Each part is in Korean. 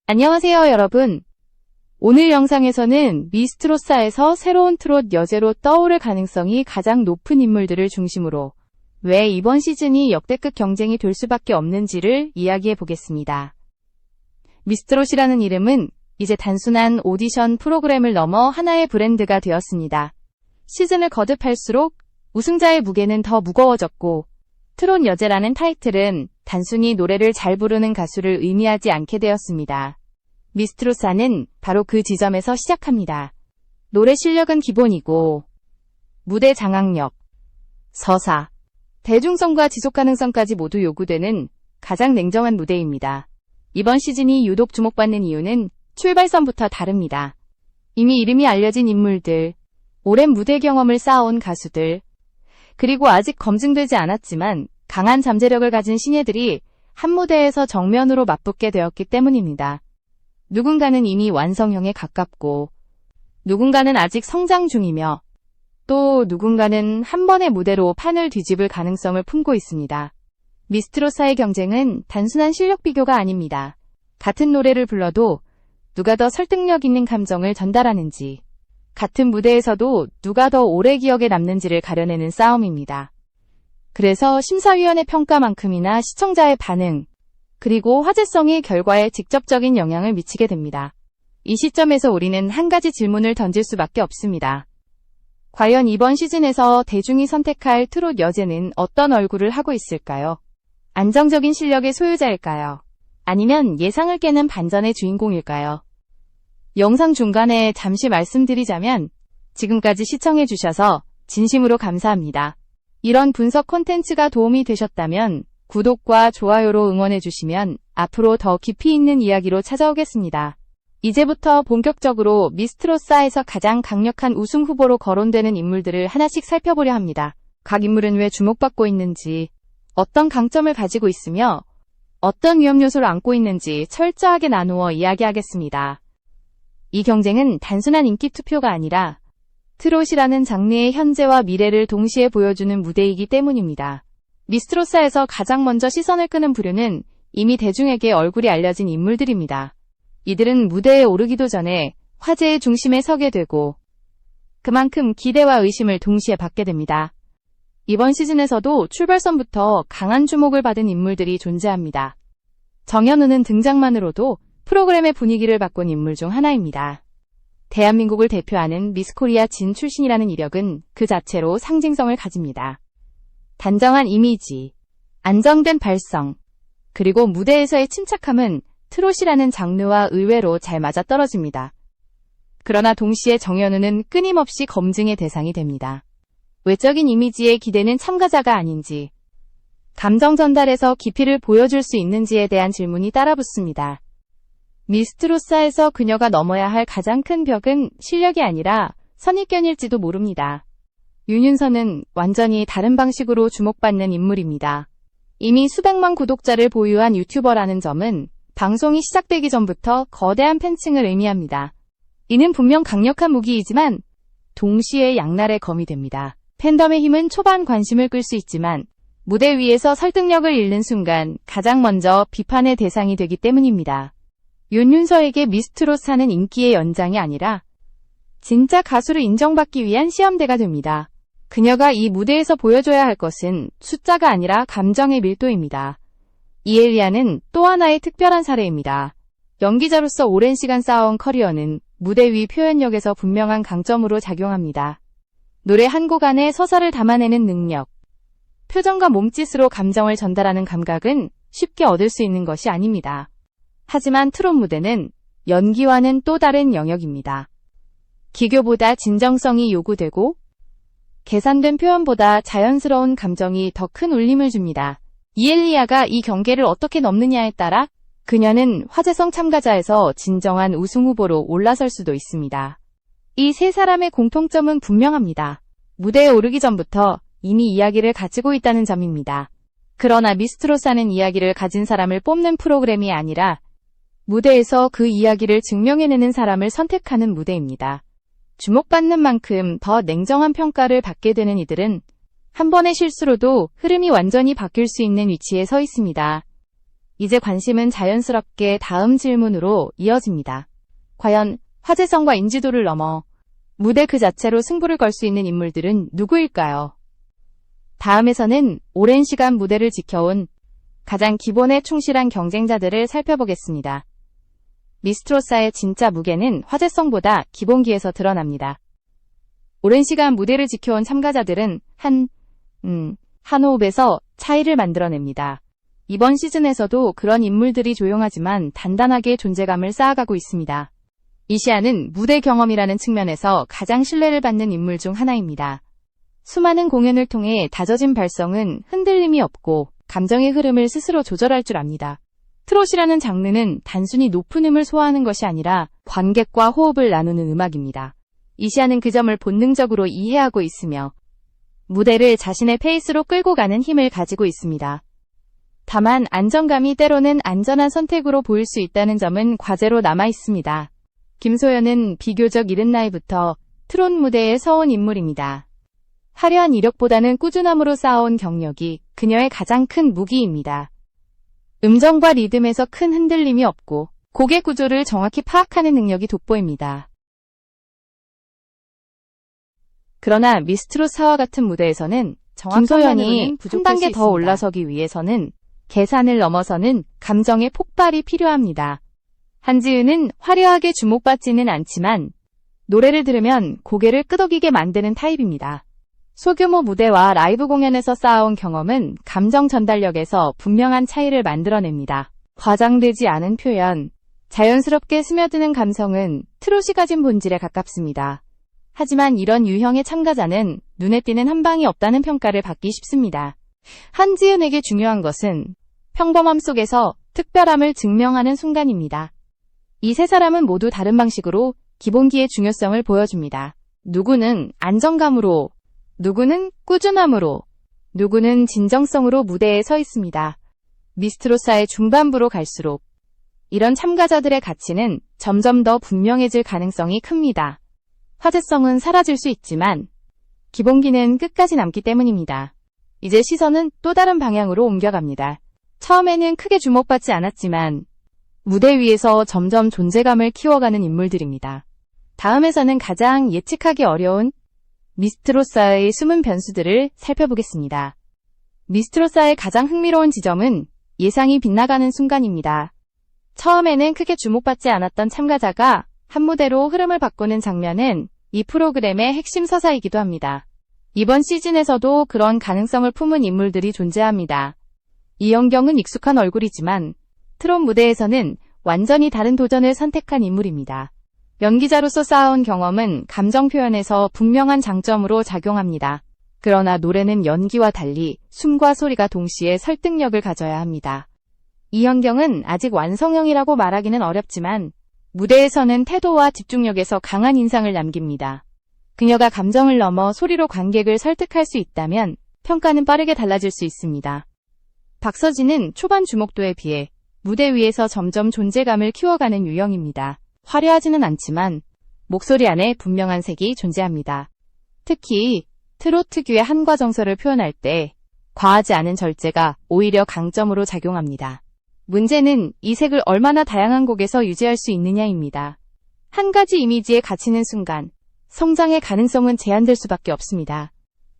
안녕하세요, 여러분. 오늘 영상에서는 미스트로사에서 새로운 트롯 여제로 떠오를 가능성이 가장 높은 인물들을 중심으로 왜 이번 시즌이 역대급 경쟁이 될 수밖에 없는지를 이야기해 보겠습니다. 미스트롯이라는 이름은 이제 단순한 오디션 프로그램을 넘어 하나의 브랜드가 되었습니다. 시즌을 거듭할수록 우승자의 무게는 더 무거워졌고, 트롯 여제라는 타이틀은 단순히 노래를 잘 부르는 가수를 의미하지 않게 되었습니다. 미스트로사는 바로 그 지점에서 시작합니다. 노래 실력은 기본이고, 무대 장악력, 서사, 대중성과 지속 가능성까지 모두 요구되는 가장 냉정한 무대입니다. 이번 시즌이 유독 주목받는 이유는 출발선부터 다릅니다. 이미 이름이 알려진 인물들, 오랜 무대 경험을 쌓아온 가수들, 그리고 아직 검증되지 않았지만 강한 잠재력을 가진 신예들이 한 무대에서 정면으로 맞붙게 되었기 때문입니다. 누군가는 이미 완성형에 가깝고, 누군가는 아직 성장 중이며, 또 누군가는 한 번의 무대로 판을 뒤집을 가능성을 품고 있습니다. 미스트로사의 경쟁은 단순한 실력 비교가 아닙니다. 같은 노래를 불러도 누가 더 설득력 있는 감정을 전달하는지, 같은 무대에서도 누가 더 오래 기억에 남는지를 가려내는 싸움입니다. 그래서 심사위원의 평가만큼이나 시청자의 반응, 그리고 화제성이 결과에 직접적인 영향을 미치게 됩니다. 이 시점에서 우리는 한 가지 질문을 던질 수밖에 없습니다. 과연 이번 시즌에서 대중이 선택할 트롯 여제는 어떤 얼굴을 하고 있을까요? 안정적인 실력의 소유자일까요? 아니면 예상을 깨는 반전의 주인공일까요? 영상 중간에 잠시 말씀드리자면, 지금까지 시청해주셔서 진심으로 감사합니다. 이런 분석 콘텐츠가 도움이 되셨다면 구독과 좋아요로 응원해주시면 앞으로 더 깊이 있는 이야기로 찾아오겠습니다. 이제부터 본격적으로 미스트로사에서 가장 강력한 우승 후보로 거론되는 인물들을 하나씩 살펴보려 합니다. 각 인물은 왜 주목받고 있는지, 어떤 강점을 가지고 있으며 어떤 위험 요소를 안고 있는지 철저하게 나누어 이야기하겠습니다. 이 경쟁은 단순한 인기 투표가 아니라 트롯이라는 장르의 현재와 미래를 동시에 보여주는 무대이기 때문입니다. 미스트로사에서 가장 먼저 시선을 끄는 부류는 이미 대중에게 얼굴이 알려진 인물들입니다. 이들은 무대에 오르기도 전에 화제의 중심에 서게 되고, 그만큼 기대와 의심을 동시에 받게 됩니다. 이번 시즌에서도 출발선부터 강한 주목을 받은 인물들이 존재합니다. 정현우는 등장만으로도 프로그램의 분위기를 바꾼 인물 중 하나입니다. 대한민국을 대표하는 미스코리아 진 출신이라는 이력은 그 자체로 상징성을 가집니다. 단정한 이미지, 안정된 발성, 그리고 무대에서의 침착함은 트롯이라는 장르와 의외로 잘 맞아떨어집니다. 그러나 동시에 정현우는 끊임없이 검증의 대상이 됩니다. 외적인 이미지의 기대는 참가자가 아닌지, 감정 전달에서 깊이를 보여줄 수 있는지에 대한 질문이 따라붙습니다. 미스트로사에서 그녀가 넘어야 할 가장 큰 벽은 실력이 아니라 선입견일지도 모릅니다. 윤윤서는 완전히 다른 방식으로 주목받는 인물입니다. 이미 수백만 구독자를 보유한 유튜버라는 점은 방송이 시작되기 전부터 거대한 팬층을 의미합니다. 이는 분명 강력한 무기이지만 동시에 양날의 검이 됩니다. 팬덤의 힘은 초반 관심을 끌 수 있지만 무대 위에서 설득력을 잃는 순간 가장 먼저 비판의 대상이 되기 때문입니다. 윤윤서에게 미스트롯사는 인기의 연장이 아니라 진짜 가수를 인정받기 위한 시험대가 됩니다. 그녀가 이 무대에서 보여줘야 할 것은 숫자가 아니라 감정의 밀도입니다. 이엘리아는 또 하나의 특별한 사례입니다. 연기자로서 오랜 시간 쌓아온 커리어는 무대 위 표현력에서 분명한 강점으로 작용합니다. 노래 한 곡 안에 서사를 담아내는 능력, 표정과 몸짓으로 감정을 전달하는 감각은 쉽게 얻을 수 있는 것이 아닙니다. 하지만 트롯 무대는 연기와는 또 다른 영역입니다. 기교보다 진정성이 요구되고, 계산된 표현보다 자연스러운 감정이 더 큰 울림을 줍니다. 이엘리아가 이 경계를 어떻게 넘느냐에 따라 그녀는 화제성 참가자에서 진정한 우승 후보로 올라설 수도 있습니다. 이 세 사람의 공통점은 분명합니다. 무대에 오르기 전부터 이미 이야기를 가지고 있다는 점입니다. 그러나 미스트로사는 이야기를 가진 사람을 뽑는 프로그램이 아니라 무대에서 그 이야기를 증명해내는 사람을 선택하는 무대입니다. 주목받는 만큼 더 냉정한 평가를 받게 되는 이들은 한 번의 실수로도 흐름이 완전히 바뀔 수 있는 위치에 서 있습니다. 이제 관심은 자연스럽게 다음 질문으로 이어집니다. 과연 화제성과 인지도를 넘어 무대 그 자체로 승부를 걸 수 있는 인물들은 누구일까요? 다음에서는 오랜 시간 무대를 지켜온 가장 기본에 충실한 경쟁자들을 살펴보겠습니다. 미스트로사의 진짜 무게는 화제성보다 기본기에서 드러납니다. 오랜 시간 무대를 지켜온 참가자들은 한 호흡에서 차이를 만들어냅니다. 이번 시즌에서도 그런 인물들이 조용하지만 단단하게 존재감을 쌓아가고 있습니다. 이시안은 무대 경험이라는 측면에서 가장 신뢰를 받는 인물 중 하나입니다. 수많은 공연을 통해 다져진 발성은 흔들림이 없고 감정의 흐름을 스스로 조절할 줄 압니다. 트롯이라는 장르는 단순히 높은 음을 소화하는 것이 아니라 관객과 호흡을 나누는 음악입니다. 이시안은 그 점을 본능적으로 이해하고 있으며 무대를 자신의 페이스로 끌고 가는 힘을 가지고 있습니다. 다만 안정감이 때로는 안전한 선택으로 보일 수 있다는 점은 과제로 남아 있습니다. 김소연은 비교적 이른 나이부터 트롯 무대에 서온 인물입니다. 화려한 이력보다는 꾸준함으로 쌓아온 경력이 그녀의 가장 큰 무기입니다. 음정과 리듬에서 큰 흔들림이 없고 곡의 구조를 정확히 파악하는 능력이 돋보입니다. 그러나 미스트롯사와 같은 무대에서는 김소연이 한 단계 더 올라서기 위해서는 계산을 넘어서는 감정의 폭발이 필요합니다. 한지은은 화려하게 주목받지는 않지만 노래를 들으면 고개를 끄덕이게 만드는 타입입니다. 소규모 무대와 라이브 공연에서 쌓아온 경험은 감정 전달력에서 분명한 차이를 만들어냅니다. 과장되지 않은 표현, 자연스럽게 스며드는 감성은 트롯이 가진 본질에 가깝습니다. 하지만 이런 유형의 참가자는 눈에 띄는 한 방이 없다는 평가를 받기 쉽습니다. 한지은에게 중요한 것은 평범함 속에서 특별함을 증명하는 순간입니다. 이 세 사람은 모두 다른 방식으로 기본기의 중요성을 보여줍니다. 누구는 안정감으로, 누구는 꾸준함으로, 누구는 진정성으로 무대에 서 있습니다. 미스트롯사의 중반부로 갈수록 이런 참가자들의 가치는 점점 더 분명해질 가능성이 큽니다. 화제성은 사라질 수 있지만 기본기는 끝까지 남기 때문입니다. 이제 시선은 또 다른 방향으로 옮겨갑니다. 처음에는 크게 주목받지 않았지만 무대 위에서 점점 존재감을 키워가는 인물들입니다. 다음에서는 가장 예측하기 어려운 미스트롯사의 숨은 변수들을 살펴보겠습니다. 미스트롯사의 가장 흥미로운 지점은 예상이 빗나가는 순간입니다. 처음에는 크게 주목받지 않았던 참가자가 한 무대로 흐름을 바꾸는 장면은 이 프로그램의 핵심 서사이기도 합니다. 이번 시즌에서도 그런 가능성을 품은 인물들이 존재합니다. 이영경은 익숙한 얼굴이지만 트롯 무대에서는 완전히 다른 도전을 선택한 인물입니다. 연기자로서 쌓아온 경험은 감정 표현에서 분명한 장점으로 작용합니다. 그러나 노래는 연기와 달리 숨과 소리가 동시에 설득력을 가져야 합니다. 이현경은 아직 완성형이라고 말하기는 어렵지만 무대에서는 태도와 집중력에서 강한 인상을 남깁니다. 그녀가 감정을 넘어 소리로 관객을 설득할 수 있다면 평가는 빠르게 달라질 수 있습니다. 박서진은 초반 주목도에 비해 무대 위에서 점점 존재감을 키워가는 유형입니다. 화려하지는 않지만 목소리 안에 분명한 색이 존재합니다. 특히 트롯 특유의 한과 정서를 표현할 때 과하지 않은 절제가 오히려 강점으로 작용합니다. 문제는 이 색을 얼마나 다양한 곡에서 유지할 수 있느냐입니다. 한 가지 이미지에 갇히는 순간 성장의 가능성은 제한될 수밖에 없습니다.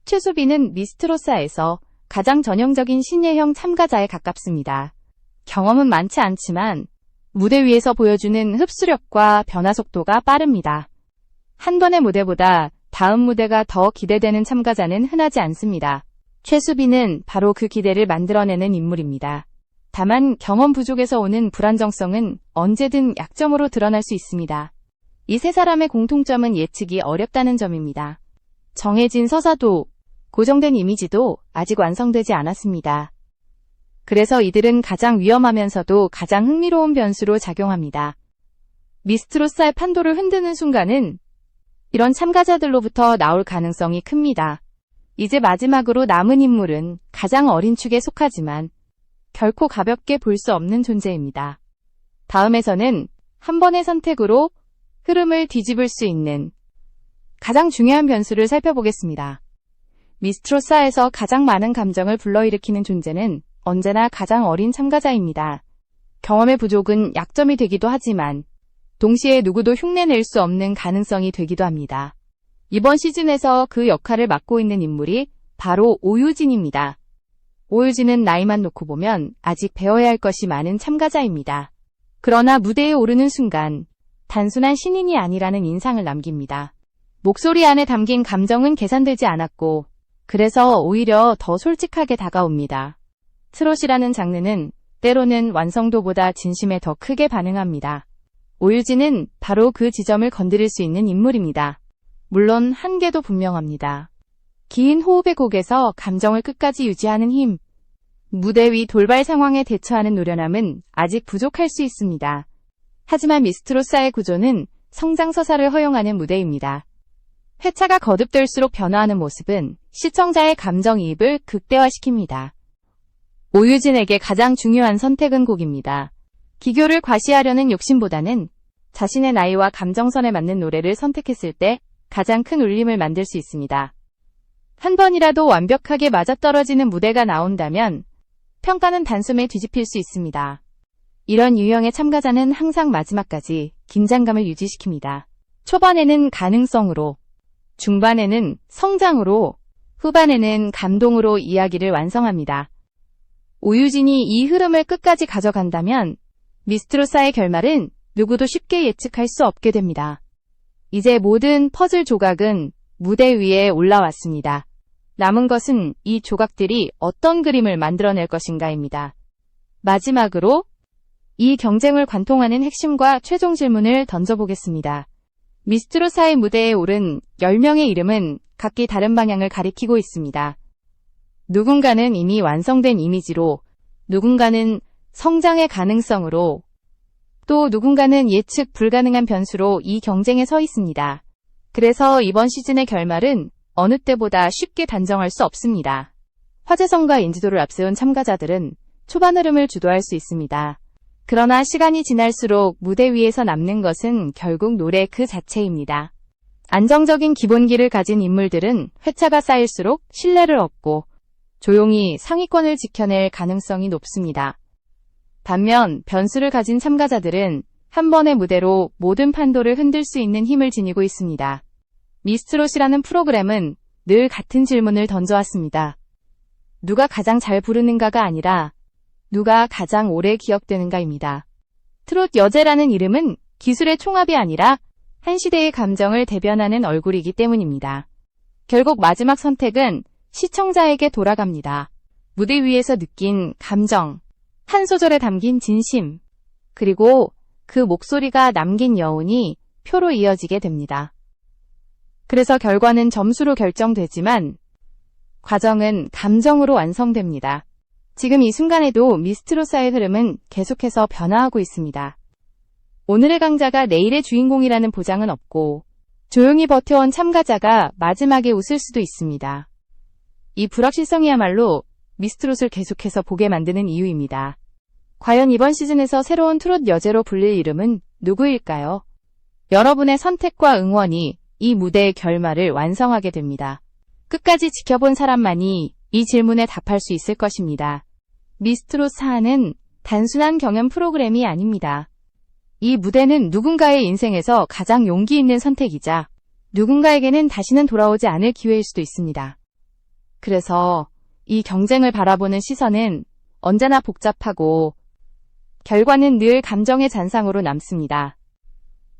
최수빈은 미스트롯사에서 가장 전형적인 신예형 참가자에 가깝습니다. 경험은 많지 않지만 무대 위에서 보여주는 흡수력과 변화 속도가 빠릅니다. 한 번의 무대보다 다음 무대가 더 기대되는 참가자는 흔하지 않습니다. 최수빈은 바로 그 기대를 만들어내는 인물입니다. 다만 경험 부족에서 오는 불안정성은 언제든 약점으로 드러날 수 있습니다. 이 세 사람의 공통점은 예측이 어렵다는 점입니다. 정해진 서사도 고정된 이미지도 아직 완성되지 않았습니다. 그래서 이들은 가장 위험하면서도 가장 흥미로운 변수로 작용합니다. 미스트롯사의 판도를 흔드는 순간은 이런 참가자들로부터 나올 가능성이 큽니다. 이제 마지막으로 남은 인물은 가장 어린 축에 속하지만 결코 가볍게 볼 수 없는 존재입니다. 다음에서는 한 번의 선택으로 흐름을 뒤집을 수 있는 가장 중요한 변수를 살펴보겠습니다. 미스트롯사에서 가장 많은 감정을 불러일으키는 존재는 언제나 가장 어린 참가자입니다. 경험의 부족은 약점이 되기도 하지만 동시에 누구도 흉내낼 수 없는 가능성이 되기도 합니다. 이번 시즌에서 그 역할을 맡고 있는 인물이 바로 오유진입니다. 오유진은 나이만 놓고 보면 아직 배워야 할 것이 많은 참가자입니다. 그러나 무대에 오르는 순간 단순한 신인이 아니라는 인상을 남깁니다. 목소리 안에 담긴 감정은 계산되지 않았고 그래서 오히려 더 솔직하게 다가옵니다. 트롯이라는 장르는 때로는 완성도보다 진심에 더 크게 반응합니다. 오유진은 바로 그 지점을 건드릴 수 있는 인물입니다. 물론 한계도 분명합니다. 긴 호흡의 곡에서 감정을 끝까지 유지하는 힘, 무대 위 돌발 상황에 대처하는 노련함은 아직 부족할 수 있습니다. 하지만 미스트롯사의 구조는 성장서사를 허용하는 무대입니다. 회차가 거듭될수록 변화하는 모습은 시청자의 감정이입을 극대화시킵니다. 오유진에게 가장 중요한 선택은 곡입니다. 기교를 과시하려는 욕심보다는 자신의 나이와 감정선에 맞는 노래를 선택했을 때 가장 큰 울림을 만들 수 있습니다. 한 번이라도 완벽하게 맞아떨어지는 무대가 나온다면 평가는 단숨에 뒤집힐 수 있습니다. 이런 유형의 참가자는 항상 마지막까지 긴장감을 유지시킵니다. 초반에는 가능성으로, 중반에는 성장으로, 후반에는 감동으로 이야기를 완성합니다. 오유진이 이 흐름을 끝까지 가져간다면 미스트롯사의 결말은 누구도 쉽게 예측할 수 없게 됩니다. 이제 모든 퍼즐 조각은 무대 위에 올라왔습니다. 남은 것은 이 조각들이 어떤 그림을 만들어낼 것인가입니다. 마지막으로 이 경쟁을 관통하는 핵심과 최종 질문을 던져보겠습니다. 미스트롯사의 무대에 오른 10명의 이름은 각기 다른 방향을 가리키고 있습니다. 누군가는 이미 완성된 이미지로, 누군가는 성장의 가능성으로, 또 누군가는 예측 불가능한 변수로 이 경쟁에 서 있습니다. 그래서 이번 시즌의 결말은 어느 때보다 쉽게 단정할 수 없습니다. 화제성과 인지도를 앞세운 참가자들은 초반 흐름을 주도할 수 있습니다. 그러나 시간이 지날수록 무대 위에서 남는 것은 결국 노래 그 자체입니다. 안정적인 기본기를 가진 인물들은 회차가 쌓일수록 신뢰를 얻고 조용히 상위권을 지켜낼 가능성이 높습니다. 반면 변수를 가진 참가자들은 한 번의 무대로 모든 판도를 흔들 수 있는 힘을 지니고 있습니다. 미스트롯이라는 프로그램은 늘 같은 질문을 던져왔습니다. 누가 가장 잘 부르는가가 아니라 누가 가장 오래 기억되는가입니다. 트롯 여제라는 이름은 기술의 총합이 아니라 한 시대의 감정을 대변하는 얼굴이기 때문입니다. 결국 마지막 선택은 시청자에게 돌아갑니다. 무대 위에서 느낀 감정, 한 소절에 담긴 진심, 그리고 그 목소리가 남긴 여운이 표로 이어지게 됩니다. 그래서 결과는 점수로 결정되지만 과정은 감정으로 완성됩니다. 지금 이 순간에도 미스트롯사의 흐름은 계속해서 변화하고 있습니다. 오늘의 강자가 내일의 주인공이라는 보장은 없고 조용히 버텨온 참가자가 마지막에 웃을 수도 있습니다. 이 불확실성이야말로 미스트롯을 계속해서 보게 만드는 이유입니다. 과연 이번 시즌에서 새로운 트롯 여제로 불릴 이름은 누구일까요? 여러분의 선택과 응원이 이 무대의 결말을 완성하게 됩니다. 끝까지 지켜본 사람만이 이 질문에 답할 수 있을 것입니다. 미스트롯 사안은 단순한 경연 프로그램이 아닙니다. 이 무대는 누군가의 인생에서 가장 용기 있는 선택이자 누군가에게는 다시는 돌아오지 않을 기회일 수도 있습니다. 그래서 이 경쟁을 바라보는 시선은 언제나 복잡하고 결과는 늘 감정의 잔상으로 남습니다.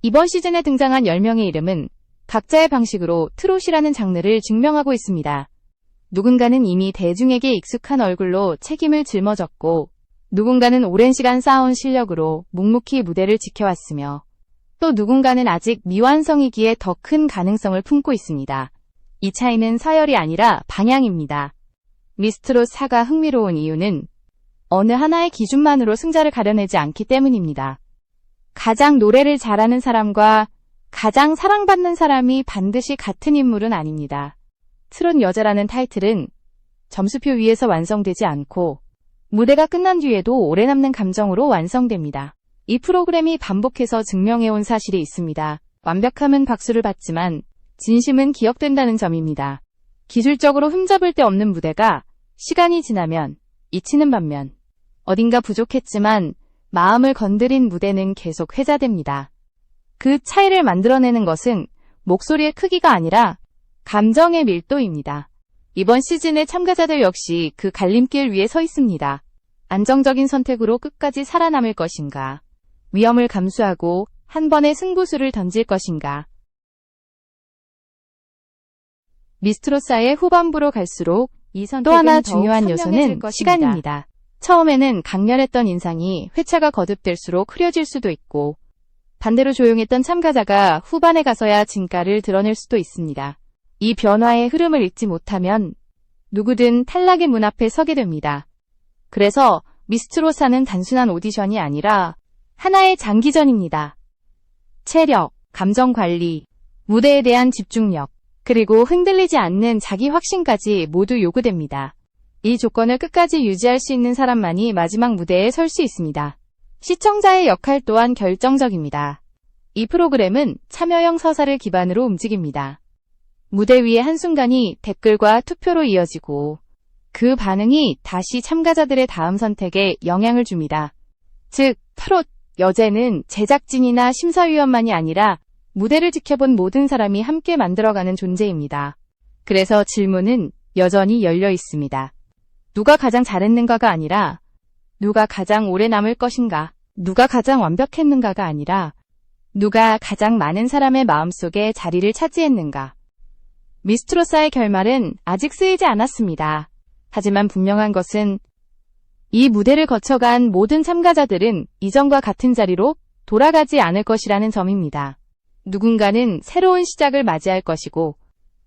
이번 시즌에 등장한 10명의 이름은 각자의 방식으로 트롯이라는 장르를 증명하고 있습니다. 누군가는 이미 대중에게 익숙한 얼굴로 책임을 짊어졌고 누군가는 오랜 시간 쌓아온 실력으로 묵묵히 무대를 지켜왔으며 또 누군가는 아직 미완성이기에 더 큰 가능성을 품고 있습니다. 이 차이는 서열이 아니라 방향입니다. 미스트롯 4가 흥미로운 이유는 어느 하나의 기준만으로 승자를 가려내지 않기 때문입니다. 가장 노래를 잘하는 사람과 가장 사랑받는 사람이 반드시 같은 인물은 아닙니다. 트롯 여자라는 타이틀은 점수표 위에서 완성되지 않고 무대가 끝난 뒤에도 오래 남는 감정으로 완성됩니다. 이 프로그램이 반복해서 증명해온 사실이 있습니다. 완벽함은 박수를 받지만 진심은 기억된다는 점입니다. 기술적으로 흠잡을 데 없는 무대가 시간이 지나면 잊히는 반면 어딘가 부족했지만 마음을 건드린 무대는 계속 회자됩니다. 그 차이를 만들어내는 것은 목소리의 크기가 아니라 감정의 밀도입니다. 이번 시즌의 참가자들 역시 그 갈림길 위에 서 있습니다. 안정적인 선택으로 끝까지 살아남을 것인가? 위험을 감수하고 한 번의 승부수를 던질 것인가? 미스트로사의 후반부로 갈수록 이 선택은 또 하나 중요한 요소는 시간입니다. 처음에는 강렬했던 인상이 회차가 거듭될수록 흐려질 수도 있고, 반대로 조용했던 참가자가 후반에 가서야 진가를 드러낼 수도 있습니다. 이 변화의 흐름을 읽지 못하면 누구든 탈락의 문 앞에 서게 됩니다. 그래서 미스트로사는 단순한 오디션이 아니라 하나의 장기전입니다. 체력, 감정 관리, 무대에 대한 집중력, 그리고 흔들리지 않는 자기 확신까지 모두 요구됩니다. 이 조건을 끝까지 유지할 수 있는 사람만이 마지막 무대에 설 수 있습니다. 시청자의 역할 또한 결정적입니다. 이 프로그램은 참여형 서사를 기반으로 움직입니다. 무대 위의 한순간이 댓글과 투표로 이어지고 그 반응이 다시 참가자들의 다음 선택에 영향을 줍니다. 즉, 트롯 여제는 제작진이나 심사위원만이 아니라 무대를 지켜본 모든 사람이 함께 만들어가는 존재입니다. 그래서 질문은 여전히 열려 있습니다. 누가 가장 잘했는가가 아니라 누가 가장 오래 남을 것인가? 누가 가장 완벽했는가가 아니라 누가 가장 많은 사람의 마음속에 자리를 차지했는가? 미스트로사의 결말은 아직 쓰이지 않았습니다. 하지만 분명한 것은 이 무대를 거쳐간 모든 참가자들은 이전과 같은 자리로 돌아가지 않을 것이라는 점입니다. 누군가는 새로운 시작을 맞이할 것이고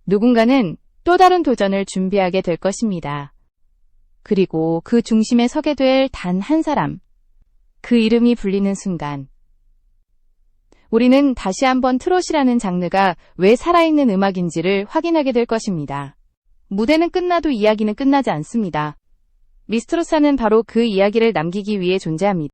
누군가는 또 다른 도전을 준비하게 될 것입니다. 그리고 그 중심에 서게 될 단 한 사람, 그 이름이 불리는 순간 우리는 다시 한번 트롯이라는 장르가 왜 살아있는 음악인지를 확인하게 될 것입니다. 무대는 끝나도 이야기는 끝나지 않습니다. 미스트로사는 바로 그 이야기를 남기기 위해 존재합니다.